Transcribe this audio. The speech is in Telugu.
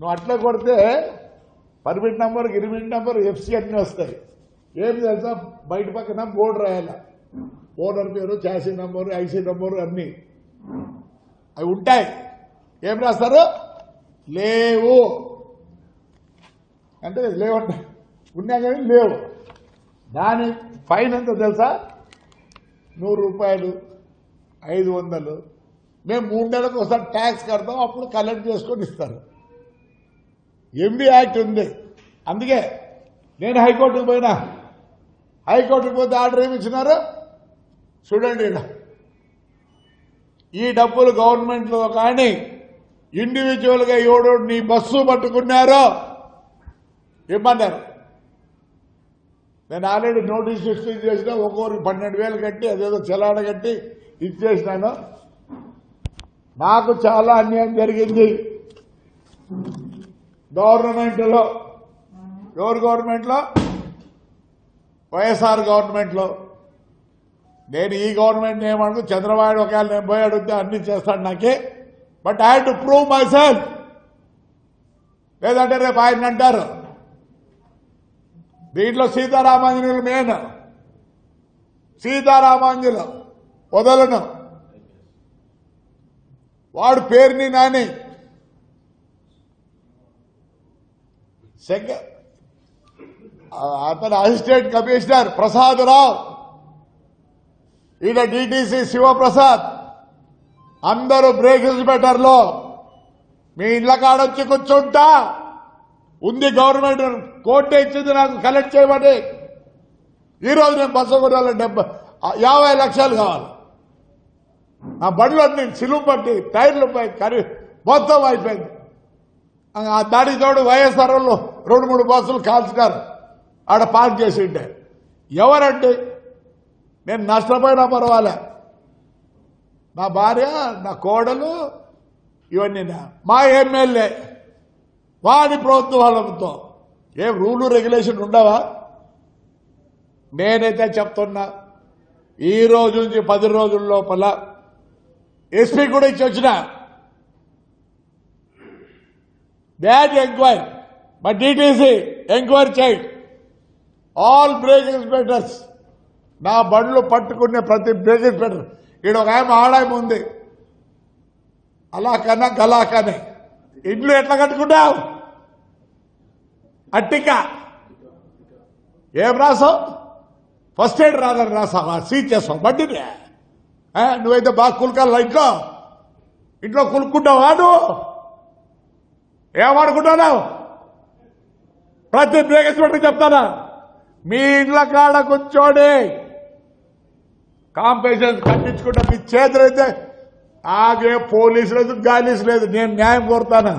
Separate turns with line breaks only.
నువ్వు అట్లా కొడితే పర్మిట్ నంబర్ గిరిమిట్ నంబర్ ఎఫ్సి అన్నీ వస్తాయి. ఏం తెలుసా, బయట పక్కన బోర్డు రాయాలి, ఓనర్ పేరు, చాసీ నంబరు, ఐసీ నంబరు అన్నీ అవి ఉంటాయి. ఏం రాస్తారు, లేవు అంటే లేవంటే ఉన్నా కానీ లేవు. దాని ఫైన్ ఎంత తెలుసా, 100 రూపాయలు, 500. మేము 3 నెలలకు ఒకసారి ట్యాక్స్ కడతాం, అప్పుడు కలెక్ట్ చేసుకొని ఇస్తారు. ఎండి యాక్ట్ ఉంది. అందుకే నేను హైకోర్టుకు పోయినా, హైకోర్టుకు పోతే ఆర్డర్ ఏమి ఇచ్చినారు చూడండి. ఈ డబ్బులు గవర్నమెంట్లో కానీ ఇండివిజువల్గా ఎవడో నీ బస్సు పట్టుకున్నారో ఇమ్మన్నారు. నేను ఆల్రెడీ నోటీస్ ఇష్యూ చేసిన, ఒక్కొక్కరికి 12,000 కట్టి అదేదో చలాన కట్టి ఇచ్చేసినాను. నాకు చాలా అన్యాయం జరిగింది గవర్నమెంట్లో. ఎవరు గవర్నమెంట్లో? వైఎస్ఆర్ గవర్నమెంట్లో. నేను ఈ గవర్నమెంట్ ఏమనుకో, చంద్రబాబు ఒకవేళ నేను పోయి అడిగితే అన్ని చేస్తాడు నాకే. But I had to prove my self. లేదంటే రేపు ఆయన అంటారు. దీంట్లో సీతారామాంజనేయులు మెయిన్. సీతారామాంజనేయులు వదలను. వాడు పేరుని నాని అతను అసిస్టెంట్ కమిషనర్ ప్రసాద్ రావు, ఈయన డిటిసి శివప్రసాద్, అందరూ బ్రేక్ ఇన్స్పెక్టర్లో మీ ఇళ్ల కాడొచ్చి కూర్చుంటా ఉంది. గవర్నమెంట్ కోర్టు ఇచ్చింది నాకు కలెక్ట్ చేయమని. ఈరోజు నేను బస్సు కొనాలి, 50 లక్షలు కావాలి. ఆ బండ్లన్నీ సిలువు పట్టి టైర్లు మొత్తం అయిపోయింది. దానికి తోడు వైఎస్ఆర్ వాళ్ళు 2-3 బస్సులు కాల్చుతారు ఆడ పార్క్ చేసి ఉంటే. ఎవరంటే నేను నష్టపోయినా పర్వాలే, నా భార్య, నా కోడలు, ఇవన్నీ మా ఎమ్మెల్యే వాడి ప్రభుత్వాలతో ఏం రూలు రెగ్యులేషన్ ఉండవా? నేనైతే చెప్తున్నా, ఈ రోజు నుంచి 10 రోజుల లోపల ఎస్పీ కూడా ఇచ్చి వచ్చిన బ్యాడ్ ఎంక్వైరీ, మా డిటిసి ఎంక్వైరీ చేయండి. ఆల్ బ్రేక్ ఇన్స్పెక్టర్స్, నా బండ్లు పట్టుకునే ప్రతి బ్రేక్ ఇన్స్పెక్టర్, ఈడ ఒక ఆమె ఆడాయమ ఉంది, అలా కన్నా గలా కానీ ఇంట్లో ఎట్లా కట్టుకుంటావు? అట్టిక ఏం రాసావు? ఫస్ట్ ఎయిడ్ రాదని రాసావా? సీజ్ చేస్తావు బండిని. నువ్వైతే బాగా కులకాల ఇంట్లో కులుక్కుంటావా? నువ్వు ఏమనుకుంటున్నావు? ప్రతి బ్రేక్ ఇన్స్పెక్టర్ చెప్తానా, మీ ఇంట్లో కాడ కూర్చోండి, కాంపెన్సేషన్ కట్టించుకుంటా. మీ చేతులైతే ఆగే పోలీసు లేదు, గాలీసు లేదు. నేను న్యాయం కోరుతాను.